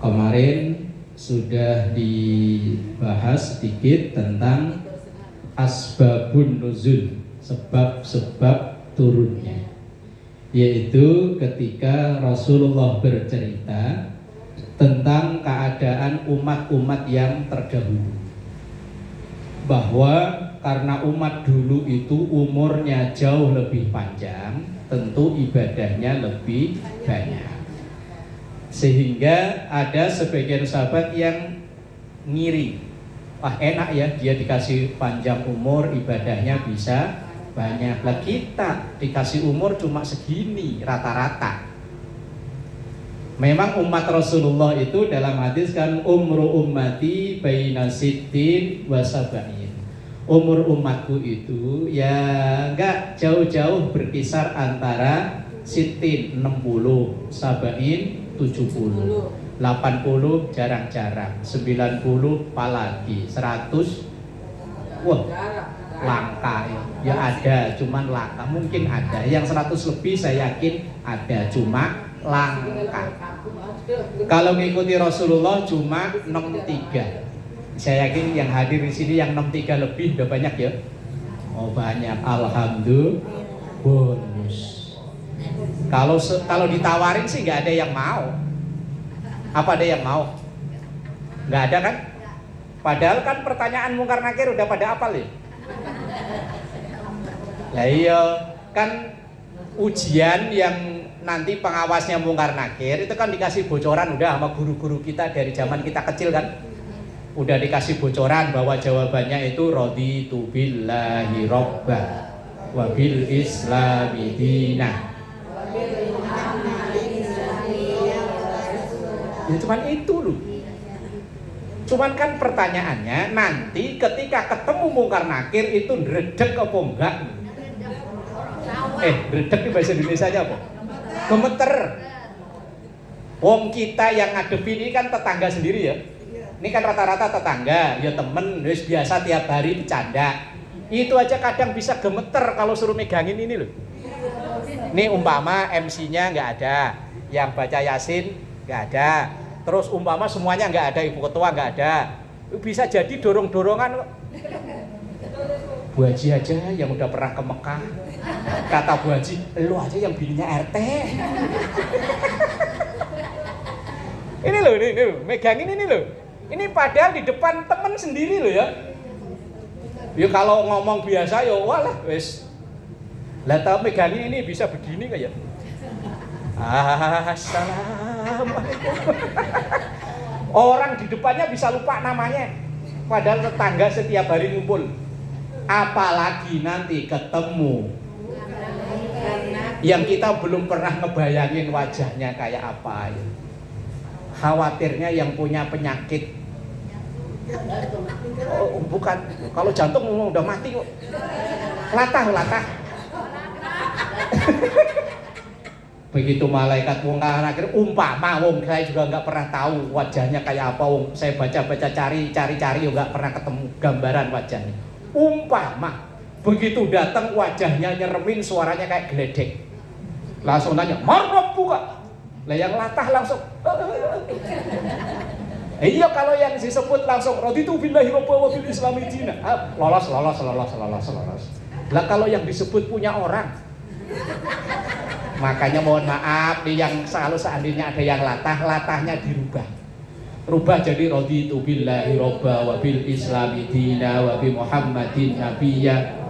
Kemarin sudah dibahas sedikit tentang asbabun nuzul, sebab-sebab turunnya, yaitu ketika Rasulullah bercerita tentang keadaan umat-umat yang terdahulu, bahwa karena umat dulu itu umurnya jauh lebih panjang, tentu ibadahnya lebih banyak, sehingga ada sebagian sahabat yang ngiri, wah enak ya dia dikasih panjang umur, ibadahnya bisa banyak. Lah kita dikasih umur cuma segini rata-rata. Memang umat Rasulullah itu dalam hadis kan umru ummati baina sittin wa sab'in. Umur umatku itu ya enggak jauh-jauh berkisar antara sittin 60, sab'in 70, 80 jarang-jarang, 90 apalagi, 100 wah langka ya ada, cuman langka. Mungkin ada yang 100 lebih, saya yakin ada, cuma langka. Kalau mengikuti Rasulullah cuma 63. Saya yakin yang hadir di sini yang 63 lebih udah banyak ya. Oh banyak, alhamdulillah. Bonus. Kalau ditawarin sih nggak ada yang mau. Apa ada yang mau? Nggak ada kan? Padahal kan pertanyaan mungkar nakir udah pada apal ya. Lah iya, kan ujian yang nanti pengawasnya mungkar nakir itu kan dikasih bocoran udah sama guru-guru kita dari zaman kita kecil kan. Udah dikasih bocoran bahwa jawabannya itu raditu billahi robba wa bil islami dinah. Ya cuman itu loh. Cuman kan pertanyaannya nanti ketika ketemu mungkar nakir itu ndredeg apa enggak? Ndredeg di bahasa Indonesia aja apa? Gemeter. Wong kita yang ngadepi ini kan tetangga sendiri ya. Ini kan rata-rata tetangga, ya temen, wis biasa tiap hari bercanda. Itu aja kadang bisa gemeter kalau suruh megangin ini loh. Ini umpama MC-nya nggak ada, yang baca Yasin nggak ada, terus umpama semuanya nggak ada, ibu ketua nggak ada, bisa jadi dorong-dorongan. Bu Haji aja yang udah pernah ke Mekah, kata Bu Haji, lu aja yang bininya RT. Ini loh, megangin ini loh. Ini padahal di depan temen sendiri loh ya. Ya kalau ngomong biasa ya walah wes. Lah tau megangin ini bisa begini kayak. Assalamualaikum. Orang di depannya bisa lupa namanya. Padahal tetangga setiap hari ngumpul. Apalagi nanti ketemu yang kita belum pernah ngebayangin wajahnya kayak apa ya. Khawatirnya yang punya penyakit. Oh, bukan, kalau jantung udah mati kok. Latah. Begitu malaikat mungkar nakir, umpama wong saya juga nggak pernah tahu wajahnya kayak apa, wong saya baca cari juga nggak pernah ketemu gambaran wajahnya. Umpama begitu datang wajahnya nyeremin, suaranya kayak geledek, langsung nanya marrab buka. Lah yang latah langsung iya, kalau yang disebut langsung raditu billahi robba wa bil islami dinah, lolos. Lah kalau yang disebut punya orang, makanya mohon maaf nih yang selalu seandainya ada yang latahnya rubah jadi raditu billahi robba wa bil islami dinah wa bi muhammadin nabiyya.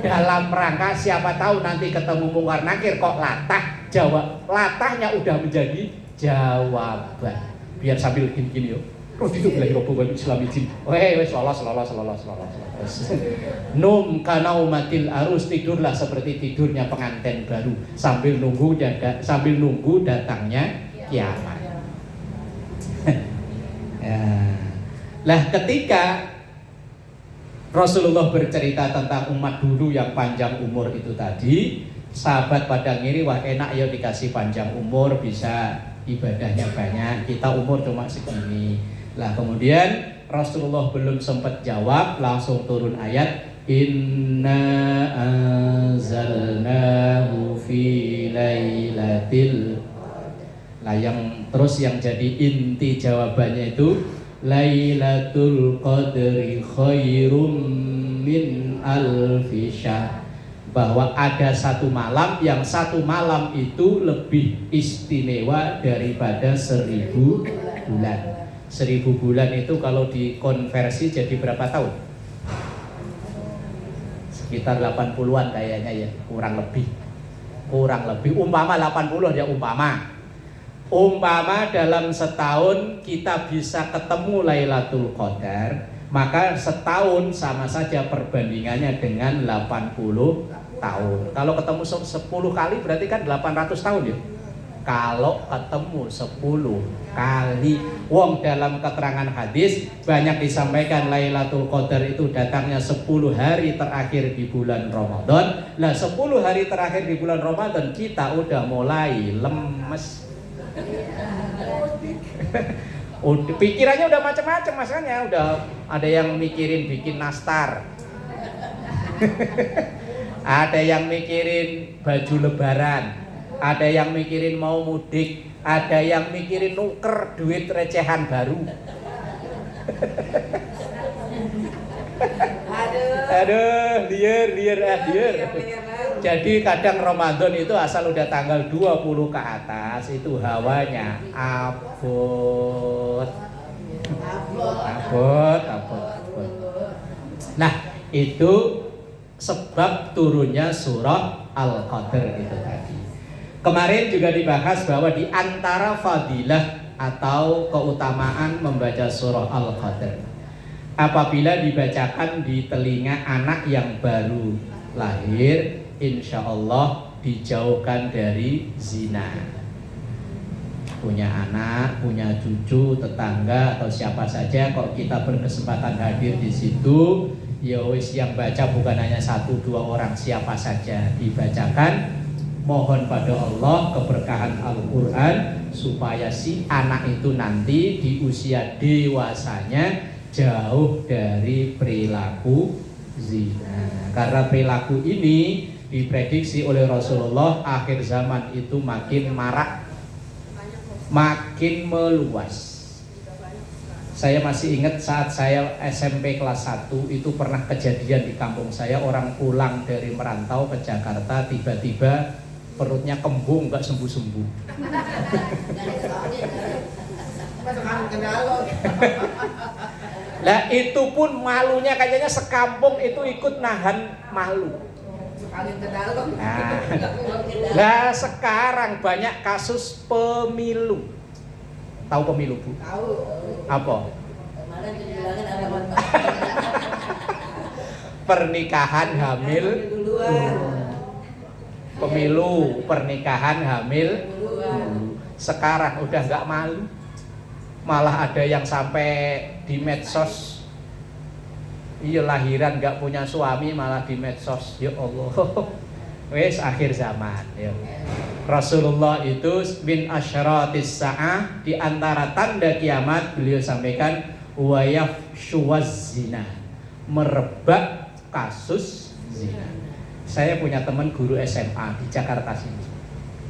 Dalam rangka siapa tahu nanti ketemu mungkar nakir kok latah, jawab latahnya udah menjadi jawaban. Biar sambil gini yo. Raditu billahi robba wa bil islami dinah. Wes lolos. Num kanaumatil arus, tidurlah seperti tidurnya pengantin baru sambil nunggu datangnya kiamat. Ya. Lah ketika Rasulullah bercerita tentang umat dulu yang panjang umur itu tadi, sahabat pada ngiri, wah enak ya dikasih panjang umur, bisa ibadahnya banyak, kita umur cuma segini. Lah kemudian Rasulullah belum sempat jawab, langsung turun ayat inna anzalnahu fi lailatil Lah yang jadi inti jawabannya itu Lailatul Qadri khairum min alfi syahr, bahwa ada satu malam yang satu malam itu lebih istimewa daripada 1000 bulan. 1000 bulan itu kalau dikonversi jadi berapa tahun? Sekitar 80-an kayaknya ya, kurang lebih. Umpama 80 ya, umpama dalam setahun kita bisa ketemu Lailatul Qadar, maka setahun sama saja perbandingannya dengan 80 tahun. Kalau ketemu 10 kali berarti kan 800 tahun ya. Kalau ketemu 10 kali, wong dalam keterangan hadis banyak disampaikan Lailatul Qadar itu datangnya 10 hari terakhir di bulan Ramadan. Lah 10 hari terakhir di bulan Ramadan kita udah mulai lemes. Pikirannya udah macam-macam, masanya udah ada yang mikirin bikin nastar. Ada yang mikirin baju lebaran, ada yang mikirin mau mudik, ada yang mikirin nuker duit recehan baru. Aduh, liar. Jadi kadang Ramadan itu asal udah tanggal 20 ke atas itu hawanya abot. Nah, itu sebab turunnya surah Al-Qadr itu tadi. Kemarin juga dibahas bahwa di antara fadilah atau keutamaan membaca surah Al-Qadr, apabila dibacakan di telinga anak yang baru lahir, insya Allah dijauhkan dari zina. Punya anak, punya cucu, tetangga atau siapa saja, kalau kita berkesempatan hadir di situ, ya wis, yang baca bukan hanya 1-2 orang, siapa saja dibacakan. Mohon pada Allah keberkahan Al-Quran supaya si anak itu nanti di usia dewasanya jauh dari perilaku zina. Karena perilaku ini diprediksi oleh Rasulullah akhir zaman itu makin marak, makin meluas. Saya masih ingat saat saya SMP kelas 1 itu pernah kejadian di kampung saya, orang pulang dari merantau ke Jakarta tiba-tiba perutnya kembung nggak sembuh-sembuh. Lah itu pun malunya kayaknya sekampung itu ikut nahan malu. Lah sekarang banyak kasus pemilu. Tahu pemilu, Bu? Tahu. Apa? Pernikahan hamil. Pemilu, pernikahan hamil. Sekarang udah nggak malu. Malah ada yang sampai di medsos, iya lahiran nggak punya suami malah di medsos. Ya Allah. Wes akhir zaman ya. Rasulullah itu bin asyratis sa'ah, di antara tanda kiamat beliau sampaikan wayaf zina, merebak kasus zina. Saya punya teman guru SMA di Jakarta sini,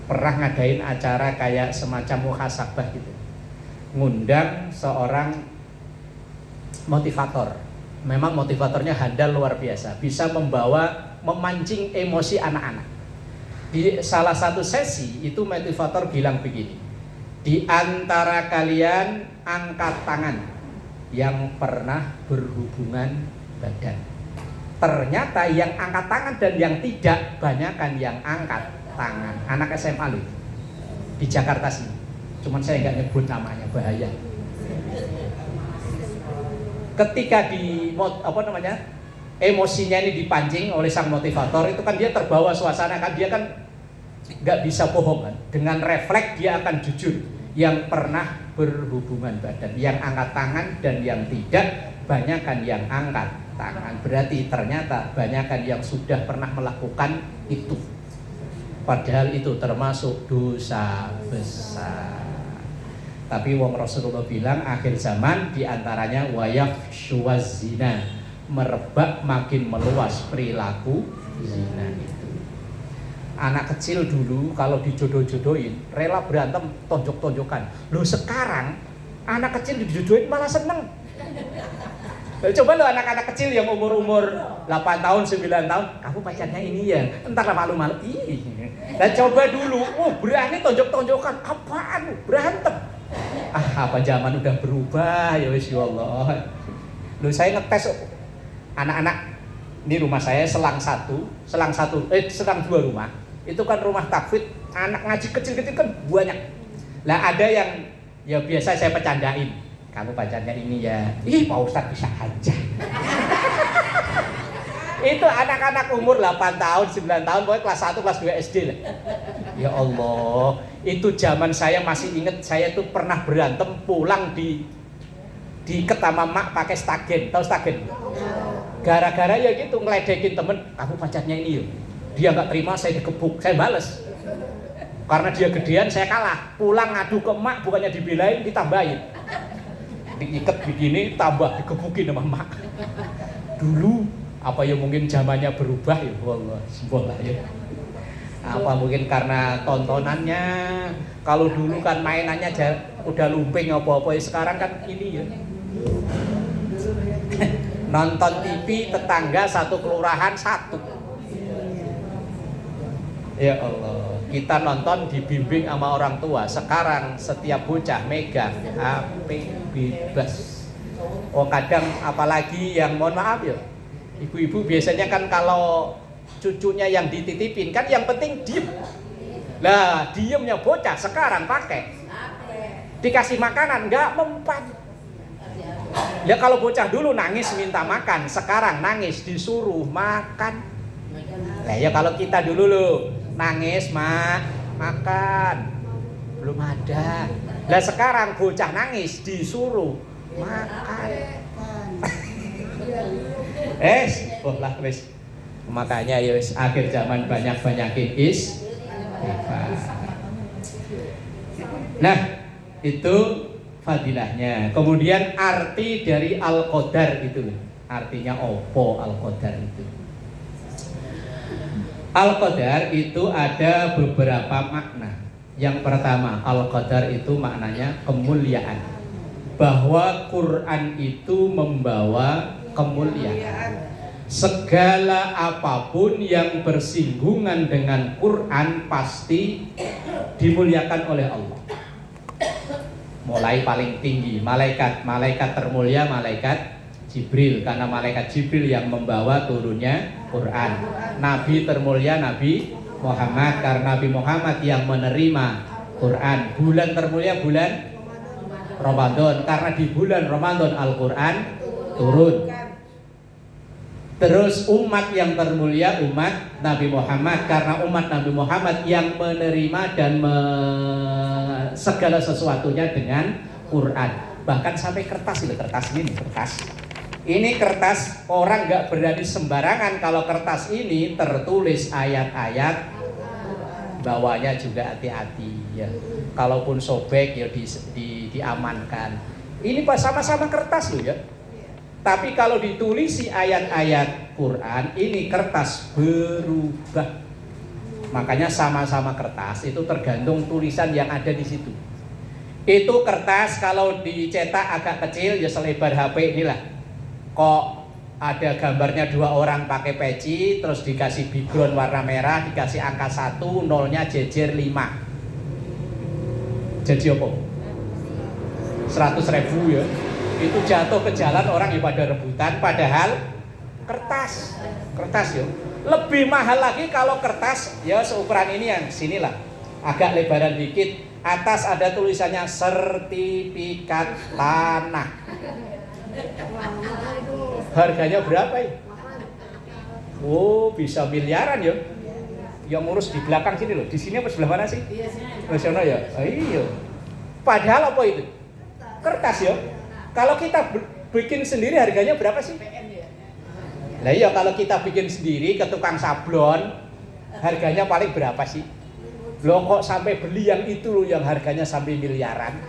pernah ngadain acara kayak semacam muhasabah gitu, ngundang seorang motivator. Memang motivatornya handal luar biasa, bisa memancing emosi anak-anak. Di salah satu sesi itu motivator bilang begini, di antara kalian angkat tangan yang pernah berhubungan badan. Ternyata yang angkat tangan dan yang tidak banyakan yang angkat tangan. Anak SMA loh, di Jakarta sini. Cuman saya nggak nyebut namanya, bahaya. Ketika emosinya ini dipancing oleh sang motivator, itu kan dia terbawa suasana, kan dia kan nggak bisa bohong kan, dengan refleks dia akan jujur. Yang pernah berhubungan badan, yang angkat tangan dan yang tidak banyakan yang angkat tangan, berarti ternyata banyakan yang sudah pernah melakukan itu, padahal itu termasuk dosa besar. Tapi wong Rasulullah bilang akhir zaman diantaranya wayaf zina, merebak makin meluas perilaku zina itu. Anak kecil dulu kalau dijodoh-jodohin rela berantem tonjok-tonjokan. Loh sekarang anak kecil dijodohin malah seneng. Coba lo anak-anak kecil yang umur-umur 8 tahun, 9 tahun, kamu pacarnya ini ya, entar malu-malu. Dan coba dulu, berani tonjok-tonjokan, apaan? Berantem. Apa zaman udah berubah ya wis ya Allah. Lo saya ngetes anak-anak, ini rumah saya selang dua rumah. Itu kan rumah tahfidz, anak ngaji kecil-kecil kan banyak. Lah ada yang ya biasa saya bercandain, kamu pacarnya ini ya, Pak Ustadz bisa aja. Itu anak-anak umur 8 tahun, 9 tahun, pokoknya kelas 1, kelas 2 SD lah. Ya Allah, itu zaman saya masih inget, saya tuh pernah berantem pulang di ketama mak pakai stagen, tahu stagen? Gara-gara ya gitu ngeledekin temen, kamu pacarnya ini yuk. Dia nggak terima, saya dikebuk, saya bales. Karena dia gedean, saya kalah. Pulang ngadu ke emak, bukannya dibelain, ditambahin. Diikat begini, tambah dikebukin sama emak. Dulu, apa ya mungkin zamannya berubah ya, wallah, semoga ya. Apa mungkin karena tontonannya, kalau dulu kan mainannya udah lumping apa-apa, ya sekarang kan ini ya. Nonton TV tetangga satu kelurahan satu. Ya Allah, kita nonton dibimbing sama orang tua. Sekarang setiap bocah megang HP bebas. Kadang apalagi yang mohon maaf ya, ibu-ibu biasanya kan kalau cucunya yang dititipin kan yang penting diem. Lah diemnya bocah sekarang pakai. Dikasih makanan nggak mempan. Ya kalau bocah dulu nangis minta makan, sekarang nangis disuruh makan. Nah ya kalau kita dulu loh nangis makan belum ada. Lah sekarang bocah nangis disuruh makan. Lah wes. Makanya ya wes akhir zaman banyak-banyakin Nah, itu fadilahnya. Kemudian arti dari al-qadar itu. Artinya opo al-qadar itu? Al-qadar itu ada beberapa makna. Yang pertama, al-qadar itu maknanya kemuliaan. Bahwa Quran itu membawa kemuliaan. Segala apapun yang bersinggungan dengan Quran pasti dimuliakan oleh Allah. Mulai paling tinggi, malaikat termulia, malaikat Jibril, karena malaikat Jibril yang membawa turunnya Quran. Nabi termulia, Nabi Muhammad, karena Nabi Muhammad yang menerima Quran. Bulan termulia, bulan Ramadan, karena di bulan Ramadan Al-Quran turun. Terus umat yang termulia, umat Nabi Muhammad, karena umat Nabi Muhammad yang menerima dan segala sesuatunya dengan Quran. Bahkan sampai kertas ini, Ini kertas, orang gak berani sembarangan. Kalau kertas ini tertulis ayat-ayat, bawahnya juga hati-hati ya. Kalaupun sobek ya diamankan. Ini sama-sama kertas loh ya. Tapi kalau ditulisi ayat-ayat Quran, ini kertas berubah. Makanya sama-sama kertas, itu tergantung tulisan yang ada di situ. Itu kertas kalau dicetak agak kecil ya selebar HP inilah. Kok ada gambarnya 2 orang pakai peci, terus dikasih background warna merah, dikasih angka 1, nolnya jejer 5. Jadi apa? 100.000 ya. Itu jatuh ke jalan orang yang pada rebutan, padahal kertas ya. Lebih mahal lagi kalau kertas ya seukuran ini yang sinilah, agak lebaran dikit. Atas ada tulisannya sertifikat tanah. Harganya berapa ya? Bisa miliaran ya. Yang ngurus di belakang sini loh. Di sini apa sebelah mana sih? Di sana ya. Iya. Padahal apa itu? Kertas ya. Kalau kita bikin sendiri harganya berapa sih? Lah iya kalau kita bikin sendiri ke tukang sablon harganya paling berapa sih? Loh kok sampai beli yang itu loh yang harganya sampai miliaran.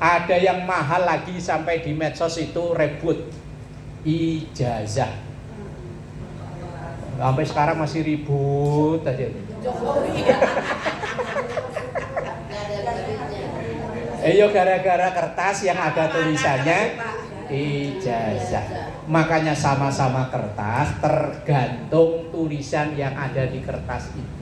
Ada yang mahal lagi sampai di medsos itu rebut ijazah. Sampai sekarang masih ribut aja. Yo gara-gara kertas yang ada tulisannya ijazah. Makanya sama-sama kertas, tergantung tulisan yang ada di kertas itu.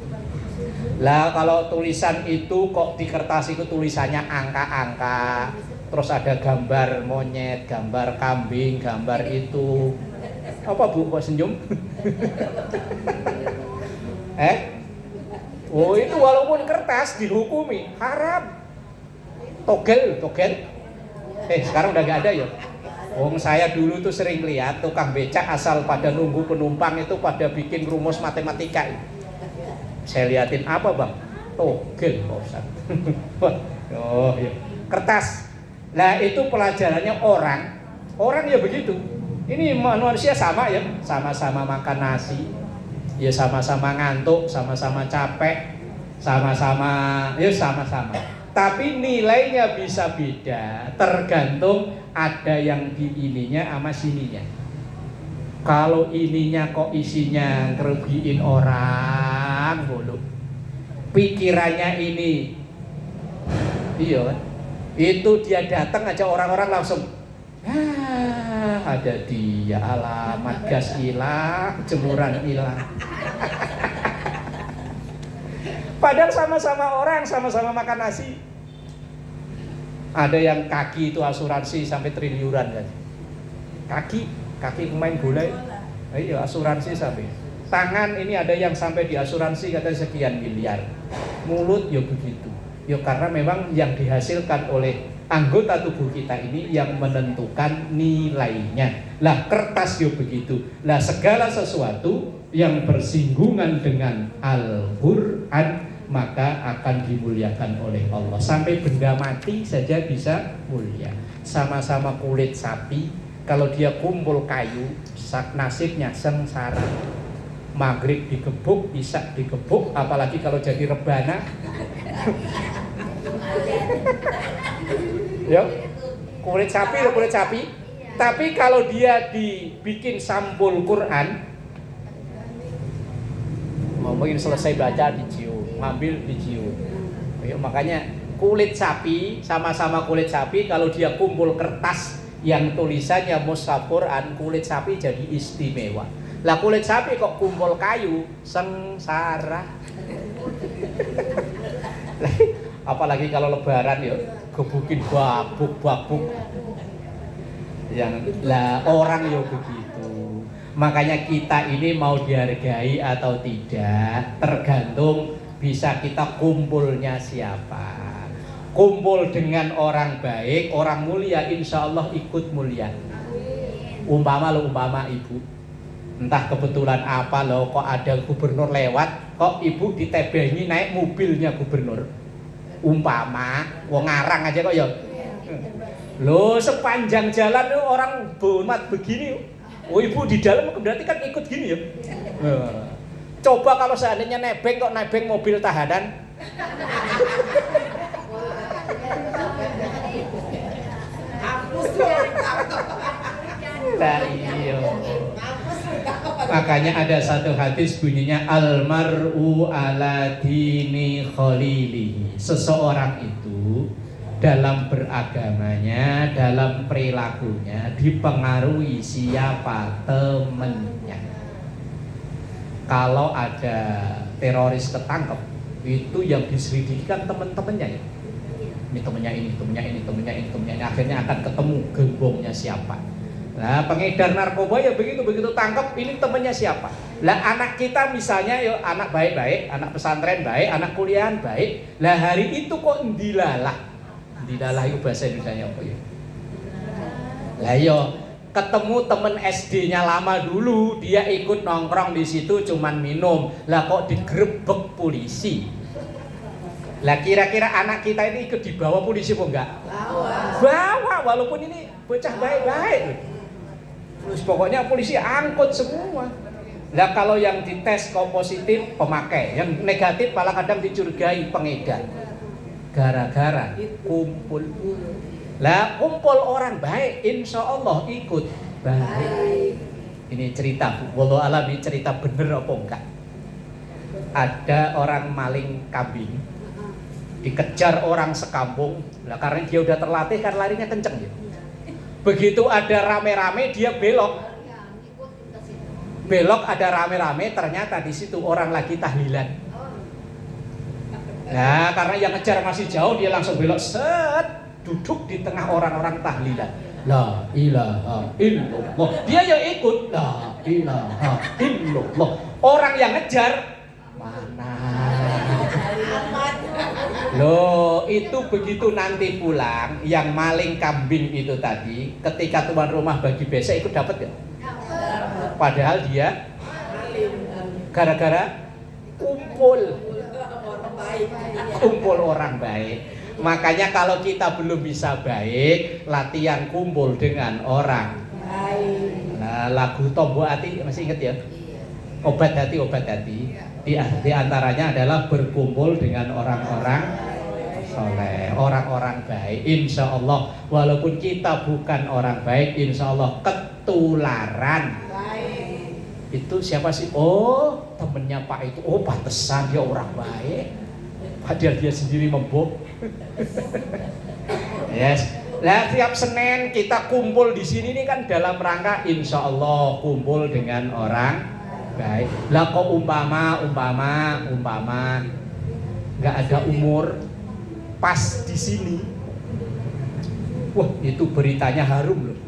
Lah kalau tulisan itu kok di kertas itu tulisannya angka-angka, terus ada gambar monyet, gambar kambing, gambar itu. Apa Bu kok senyum? Oh itu walaupun kertas dihukumi haram. Togel. Sekarang udah gak ada ya. Saya dulu tuh sering lihat tukang becak asal pada nunggu penumpang itu pada bikin rumus matematika. Saya liatin apa bang? Togel Pak Ustaz. Oh ya. Kertas. Nah itu pelajarannya orang ya begitu. Ini manusia sama ya, sama-sama makan nasi, ya sama-sama ngantuk, sama-sama capek, sama-sama. Tapi nilainya bisa beda, tergantung ada yang di ininya sama sininya. Kalau ininya kok isinya ngerugiin orang, bolu. Pikirannya ini, iya, itu dia datang aja orang-orang langsung, ada dia, alamat gas hilang, jemuran hilang. Padahal sama-sama orang, sama-sama makan nasi. Ada yang kaki itu asuransi sampai triliunan kan. Kaki pemain bola. Iya, asuransi sampai. Tangan ini ada yang sampai di asuransi katanya sekian miliar. Mulut ya begitu. Ya karena memang yang dihasilkan oleh anggota tubuh kita ini yang menentukan nilainya. Lah kertas ya begitu. Lah segala sesuatu yang bersinggungan dengan Al-Qur'an maka akan dimuliakan oleh Allah. Sampai benda mati saja bisa mulia. Sama-sama kulit sapi, kalau dia kumpul kayu, nasibnya sengsara. Maghrib digebuk, isya digebuk, apalagi kalau jadi rebana. Ya, kulit sapi. Tapi kalau dia dibikin sampul Quran, mungkin selesai baca dicium, ngambil dicium. Ya, makanya kulit sapi sama-sama kulit sapi, kalau dia kumpul kertas yang tulisannya mushaf Quran, kulit sapi jadi istimewa. Lah kulit sapi kok kumpul kayu, sengsara. Apalagi kalau lebaran ya, gebukin babuk. Yang lah orang ya begitu. Makanya kita ini mau dihargai atau tidak tergantung bisa kita kumpulnya siapa. Kumpul dengan orang baik, orang mulia, insya Allah ikut mulia. Umpama ibu, entah kebetulan apa loh kok ada gubernur lewat, kok ibu ditebengi naik mobilnya gubernur. Umpama, wong ngarang aja kok ya. Loh sepanjang jalan tuh orang bonmat begini. Oh ibu di dalam berarti kan ikut gini ya. Coba kalau seandainya nebeng kok nebeng mobil tahanan. Lah iya. Makanya ada satu hadis bunyinya almar'u ala dini khalilihi. Seseorang itu dalam beragamanya, dalam perilakunya dipengaruhi siapa temennya. Kalau ada teroris ketangkep, itu yang diselidiki kan temen-temennya ya. Ini temennya ini, akhirnya akan ketemu gembongnya siapa. Nah pengedar narkoba ya begitu tangkap ini temennya siapa. Lah anak kita misalnya ya anak baik-baik, anak pesantren baik, anak kuliahan baik. Lah hari itu kok ndilalah itu bahasa Indonesia apa ya? Lah yo ketemu temen SD-nya lama dulu, dia ikut nongkrong di situ cuman minum. Lah kok digerebek polisi. Lah kira-kira anak kita ini ikut dibawa polisi apa enggak? Bawa walaupun ini bocah baik-baik. Terus pokoknya polisi angkut semua. Lah kalau yang dites kok positif pemakai, yang negatif malah kadang dicurigai pengedar. Gara-gara kumpul. Lah kumpul orang baik, insya Allah ikut baik. Ini cerita, wallahu alam ini cerita bener apa enggak? Ada orang maling kambing, dikejar orang sekampung. Nah, karena dia udah terlatih kan larinya kenceng ya. Begitu ada rame-rame dia belok. Belok ada rame-rame, ternyata di situ orang lagi tahlilan. Nah, karena yang ngejar masih jauh, dia langsung belok set, duduk di tengah orang-orang tahlilan. La ilaha illallah. Dia ya ikut. La ilaha illallah. Orang yang ngejar mana? Loh, itu begitu nanti pulang, yang maling kambing itu tadi, ketika tuan rumah bagi besek ikut dapat ya? Padahal dia gara-gara kumpul orang baik. Makanya kalau kita belum bisa baik, latihan kumpul dengan orang baik. Nah, lagu Tombo Ati masih inget ya? Obat hati, obat hati. Di antaranya adalah berkumpul dengan orang-orang soleh, orang-orang baik. Insya Allah, walaupun kita bukan orang baik, insya Allah ketularan. Itu siapa sih? Oh, temennya Pak itu. Oh, pantesan dia orang baik. Padahal dia sendiri membok. Yes. Nah, tiap Senin kita kumpul di sini nih kan dalam rangka insya Allah kumpul dengan orang baik. Lah kok umpama nggak ada umur pas di sini, wah itu beritanya harum loh.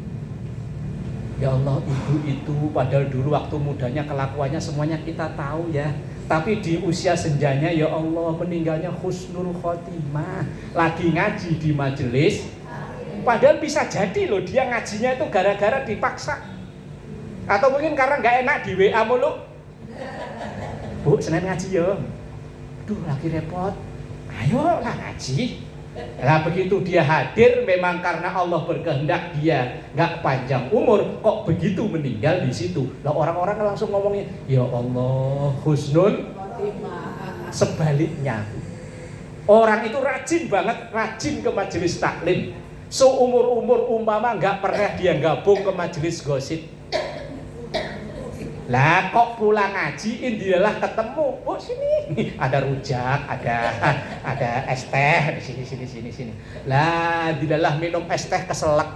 Ya Allah, ibu itu padahal dulu waktu mudanya kelakuannya semuanya kita tahu ya. Tapi di usia senjanya ya Allah meninggalnya husnul khotimah. Lagi ngaji di majelis, padahal bisa jadi loh dia ngajinya itu gara-gara dipaksa. Atau mungkin karena nggak enak di WA mulu. Bu, Senin ngaji ya. Duh, lagi repot. Ayo lah ngaji. Nah begitu dia hadir, memang karena Allah berkehendak dia nggak panjang umur, kok begitu meninggal di situ. Lah orang-orang langsung ngomongnya, ya Allah, husnul. Sebaliknya, orang itu rajin banget, rajin ke majelis taklim. Seumur-umur umpama nggak pernah dia gabung ke majelis gosip. Lah kok pulang ngaji indilah ketemu, oh sini ada rujak, ada es teh di sini. Lah dilalah minum es teh keselak.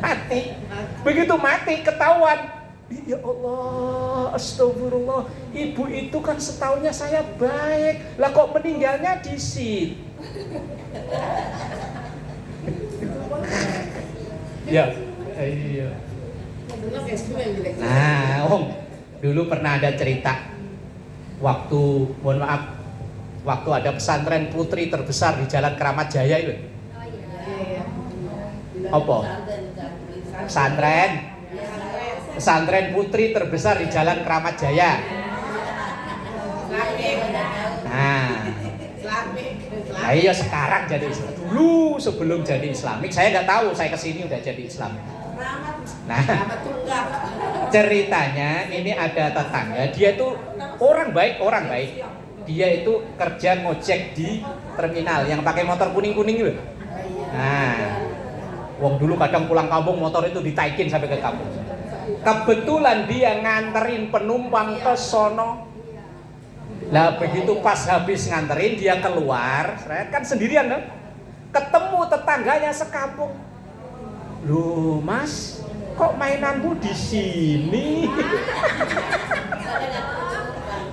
Mati. Begitu mati ketahuan. Ya Allah, astagfirullah. Ibu itu kan setahunnya saya baik. Lah kok meninggalnya di situ? Ya. Iya. Nah, Om, dulu pernah ada cerita waktu, mohon maaf, waktu ada pesantren putri terbesar di Jalan Keramat Jaya itu. Apa? Pesantren putri terbesar di Jalan Keramat Jaya. Nah, iya sekarang jadi Islam. Dulu sebelum jadi Islamik, saya nggak tahu, saya kesini udah jadi Islam. Nah, ceritanya ini ada tetangga, dia itu orang baik. Dia itu kerja ngojek di terminal yang pakai motor kuning-kuning gitu. Nah, wong dulu kadang pulang kampung motor itu ditaikin sampai ke kampung. Kebetulan dia nganterin penumpang ke sono. Lah begitu pas habis nganterin dia keluar, kan sendirian kan? Ketemu tetangganya sekampung. Loh Mas, kok mainanmu di sini?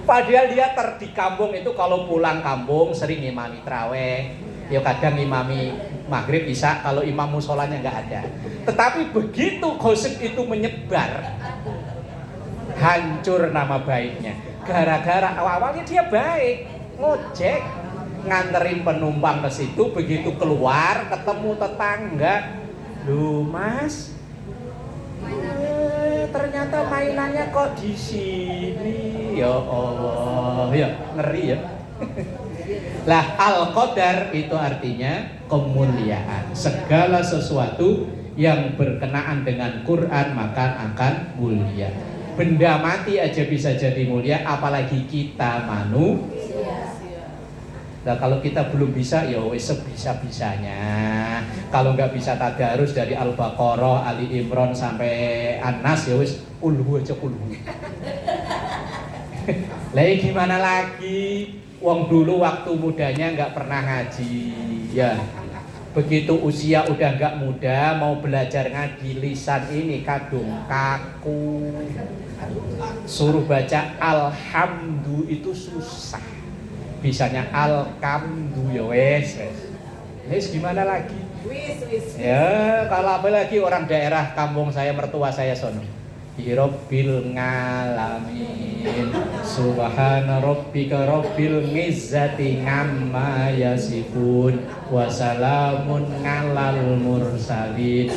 Padahal dia di kampung itu kalau pulang kampung sering imami traweh, ya kadang imami maghrib isya kalau imam musolanya nggak ada. Tetapi begitu gosip itu menyebar, hancur nama baiknya. Gara-gara awalnya dia baik, ngojek, nganterin penumpang ke situ, begitu keluar ketemu tetangga. Loh Mas, ternyata mainannya kok di sini. Ya Allah, ya ngeri ya. Lah al-qadar itu artinya kemuliaan. Segala sesuatu yang berkenaan dengan Quran maka akan mulia. Benda mati aja bisa jadi mulia, apalagi kita manusia. Nah kalau kita belum bisa, ya wis sebisa-bisanya. Kalau nggak bisa tadarus dari Al-Baqarah, Ali Imran sampai An-Nas, ya wis kulhu aja kulhu. Lah gimana lagi? Wong dulu waktu mudanya nggak pernah ngaji, ya. Begitu usia udah nggak muda, mau belajar ngaji, lisan ini kadung kaku. Suruh baca alhamdu itu susah. Bisanya alkamdu ya wes. Wes gimana lagi? Ya, kalau apalagi orang daerah kampung saya, mertua saya sono. Rabbil ngalamin subhana rabbika rabbil izzati amma yasifun wa salamun alal mursalin.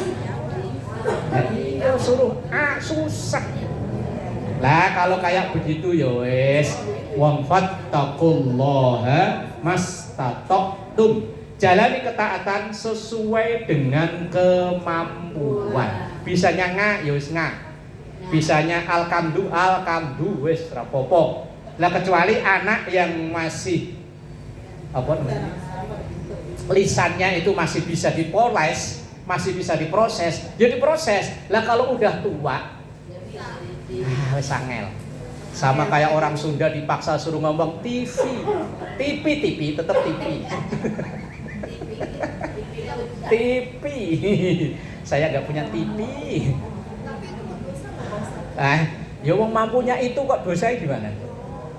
Jadi suruh susah. Lah kalau kayak begitu ya wes, wong fattaqullaha mastata'tum. Jalani ketaatan sesuai dengan kemampuan. Bisanya nga ya wis nga. Bisanya alkamdu wis rapopo. Lah kecuali anak yang masih apa namanya? Lisannya itu masih bisa dipoles, masih bisa diproses, jadi proses. Lah kalau udah tua, wis angel. Sama kayak orang Sunda dipaksa suruh ngomong TV, tetap TV. TV. Saya nggak punya TV. Ya wong mampunya itu kok dosanya gimana?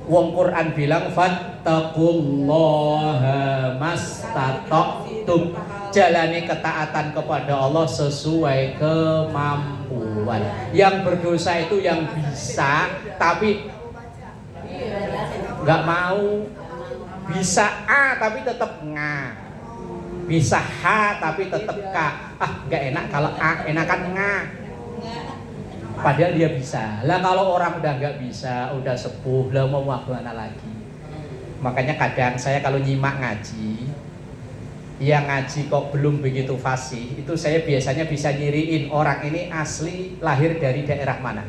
Wong Quran bilang fattaqullaha mastata'tum. Jalani ketaatan kepada Allah sesuai kemampuan. Yang berdosa itu yang bisa tapi nggak mau. Bisa A tapi tetap nga. Bisa H tapi tetap K. Nggak enak kalau A, enakan nga. Padahal dia bisa. Lah kalau orang udah nggak bisa, udah sepuh, lah mau mana lagi? Makanya kadang saya kalau nyimak ngaji, yang ngaji kok belum begitu fasih, itu saya biasanya bisa nyiriin orang ini asli lahir dari daerah mana.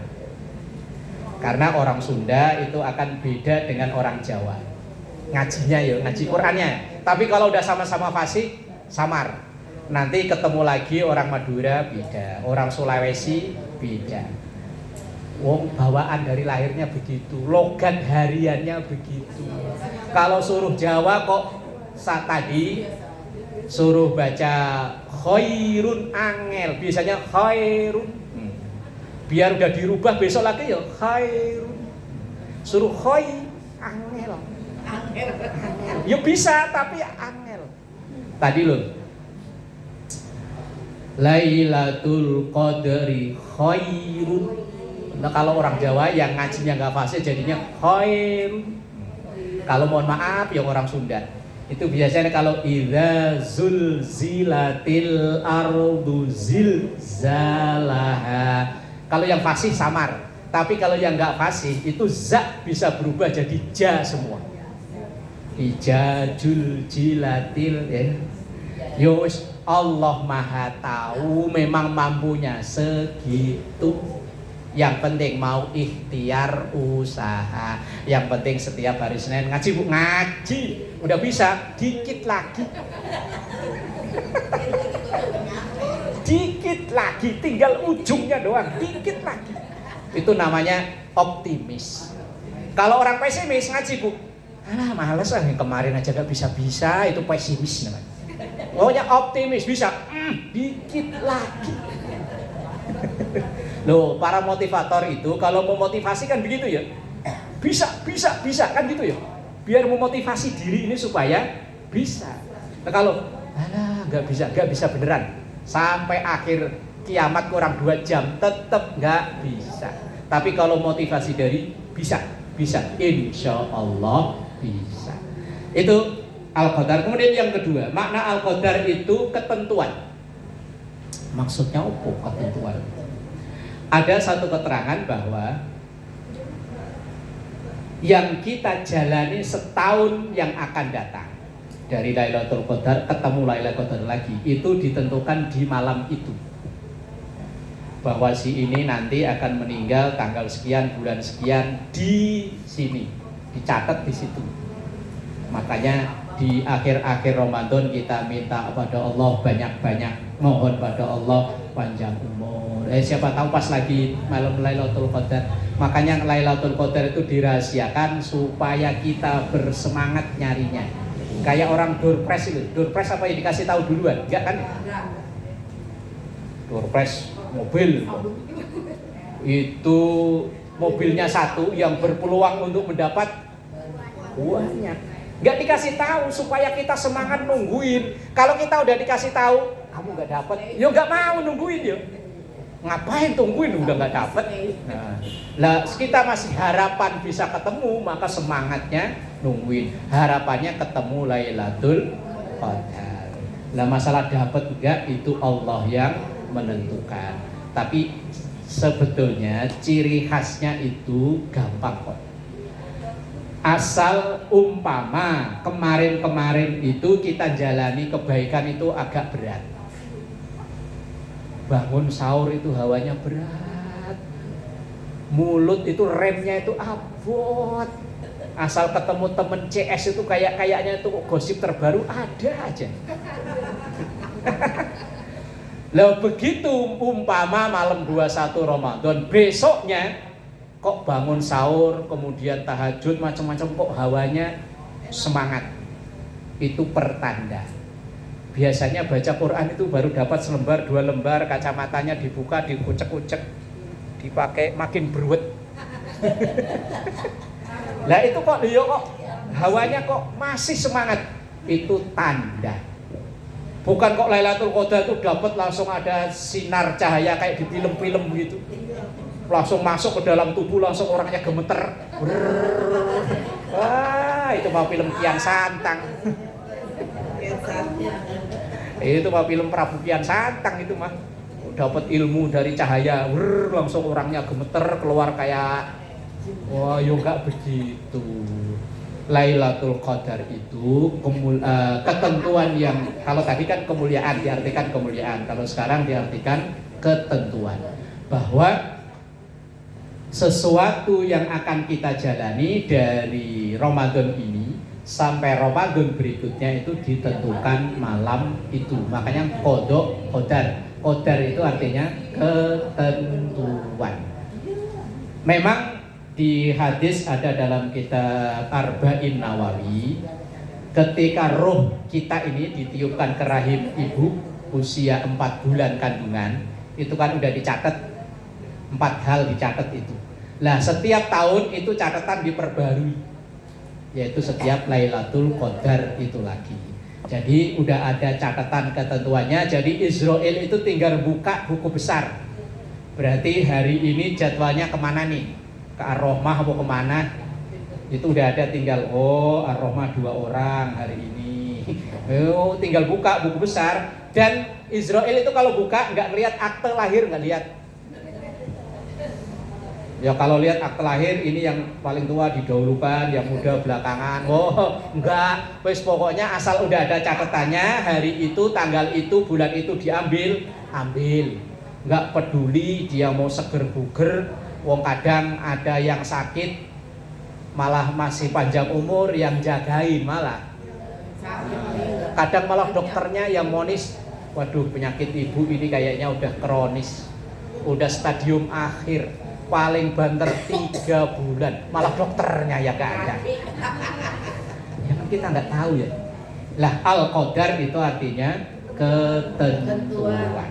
Karena orang Sunda itu akan beda dengan orang Jawa. Ngajinya ya, ngaji Qur'annya. Tapi kalau udah sama-sama fasih, samar. Nanti ketemu lagi orang Madura beda, orang Sulawesi beda. Wong bawaan dari lahirnya begitu, logat hariannya begitu. Kalau suruh Jawa kok tadi suruh baca khairun angel, biasanya khairun. Biar udah dirubah besok lagi ya khairun. Suruh angel. Ya bisa tapi angel. Tadi loh. Lailatul Qadri khairun. Nah kalau orang Jawa yang ngajinya nggak fasih jadinya khairun. Kalau mohon maaf yang orang Sunda itu biasanya kalau idza zulzilatil ardu zilzalaha. Kalau yang fasih samar, tapi kalau yang nggak fasih itu za bisa berubah jadi ja semua. Ijajul jilatil Yos Allah Maha tahu, memang mampunya segitu. Yang penting mau ikhtiar usaha. Yang penting setiap hari Senin ngaji bu, ngaji. Udah bisa, dikit lagi. Dikit lagi, tinggal ujungnya doang, dikit lagi. Itu namanya optimis. Kalau orang pesimis ngaji bu, males lah yang kemarin aja gak bisa-bisa, itu pesimis namanya. Pokoknya optimis bisa, dikit lagi. Loh, para motivator itu kalau mau motivasi kan begitu ya. Bisa kan gitu ya. Biar memotivasi diri ini supaya bisa. Nah, kalau nggak bisa beneran. Sampai akhir kiamat kurang 2 jam tetap nggak bisa. Tapi kalau motivasi dari bisa. Insya Allah bisa. Itu Al-Qadar. Kemudian yang kedua, makna Al-Qadar itu ketentuan. Maksudnya apa ketentuan? Ada satu keterangan bahwa yang kita jalani setahun yang akan datang dari Lailatul Qadar ketemu Lailatul Qadar lagi itu ditentukan di malam itu, bahwa si ini nanti akan meninggal tanggal sekian bulan sekian di sini, dicatat di situ. Makanya di akhir-akhir Ramadan kita minta pada Allah banyak-banyak, mohon pada Allah panjang umur. Siapa tahu pas lagi malam Lailatul Qadar. Makanya Lailatul Qadar itu dirahasiakan supaya kita bersemangat nyarinya. Kayak orang doorpress itu. Doorpress apa yang dikasih tahu duluan? Enggak kan? Doorpress mobil. Itu mobilnya satu yang berpeluang untuk mendapat banyak. Nggak dikasih tahu supaya kita semangat nungguin. Kalau kita udah dikasih tahu, kamu nggak dapat, yo nggak mau nungguin yo. Ngapain tungguin udah nggak dapat. Nah, lah kita masih harapan bisa ketemu, maka semangatnya nungguin. Harapannya ketemu Lailatul Qadar. Lah masalah dapat enggak itu Allah yang menentukan. Tapi sebetulnya ciri khasnya itu gampang kok. Asal umpama kemarin-kemarin itu kita jalani kebaikan itu agak berat. Bangun sahur itu hawanya berat. Mulut itu remnya itu abot. Asal ketemu temen CS itu kayaknya itu gosip terbaru ada aja. Lah begitu umpama malam 21 Ramadan, besoknya kok bangun sahur, kemudian tahajud, macam-macam kok hawanya semangat. Itu pertanda. Biasanya baca Quran itu baru dapat selembar, 2 lembar, kacamatanya dibuka, dikucek-kucek, dipakai makin beruet. Lah itu kok hawanya kok masih semangat. Itu tanda. Bukan kok Lailatul Qadar itu dapat langsung ada sinar cahaya kayak di film-film gitu. Langsung masuk ke dalam tubuh, langsung orangnya gemeter. Wah, itu mah film Kian Santang. Itu mah film Prabu Kian Santang itu mah. Dapat ilmu dari cahaya, langsung orangnya gemeter, keluar kayak wah, yo enggak begitu. Lailatul Qadar itu ketentuan yang kalau tadi kan kemuliaan diartikan kemuliaan, kalau sekarang diartikan ketentuan bahwa sesuatu yang akan kita jalani dari Ramadan ini sampai Ramadan berikutnya itu ditentukan malam itu. Makanya qadha qadar. Qadar itu artinya ketentuan. Memang di hadis ada dalam kitab Arba'in Nawawi, ketika roh kita ini ditiupkan ke rahim ibu usia 4 bulan kandungan, itu kan udah dicatat 4 hal dicatat itu. Nah, setiap tahun itu catatan diperbarui, yaitu setiap Lailatul Qadar itu lagi. Jadi udah ada catatan ketentuannya. Jadi Israel itu tinggal buka buku besar. Berarti hari ini jadwalnya kemana nih? Ke Ar-Rahmah apa kemana? Itu udah ada tinggal Ar-Rahmah 2 orang hari ini. Tinggal buka buku besar. Dan Israel itu kalau buka nggak lihat akte lahir, nggak lihat. Ya kalau lihat akte lahir ini yang paling tua didahulukan, yang muda belakangan. Enggak. Wes pokoknya asal udah ada catatannya, hari itu, tanggal itu, bulan itu diambil, ambil. Enggak peduli dia mau seger buger. Wong kadang ada yang sakit malah masih panjang umur, yang jagain malah. Kadang malah dokternya yang monis, waduh penyakit ibu ini kayaknya udah kronis, udah stadium akhir, paling banter 3 bulan, malah dokternya ya gak ada. Ya kan kita nggak tahu ya. Lah Al-Qadar itu artinya ketentuan.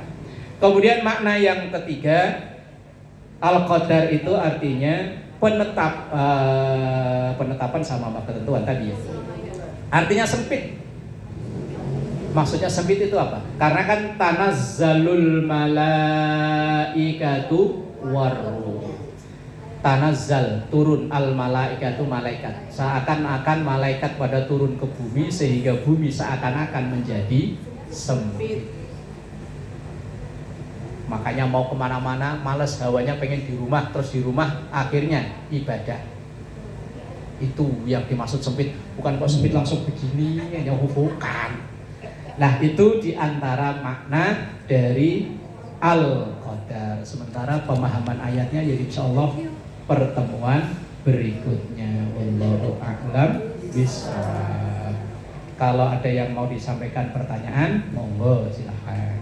Kemudian makna yang ketiga, Al-Qadar itu artinya penetapan sama ketentuan tadi ya. Artinya sempit. Maksudnya sempit itu apa? Karena kan tanazzalul malaikatu waruh. Tanazzal, turun, al malaikatu malaikat. Seakan-akan malaikat pada turun ke bumi sehingga bumi seakan-akan menjadi sempit. Makanya mau kemana-mana males, hawanya pengen di rumah, terus di rumah akhirnya ibadah. Itu yang dimaksud sempit. Bukan kok sempit langsung begini, yang bukan. Nah itu diantara makna dari Al-Qadar. Sementara pemahaman ayatnya ya insya Allah pertemuan berikutnya. Wallahu a'lam bishawab. Kalau ada yang mau disampaikan pertanyaan, monggo silahkan.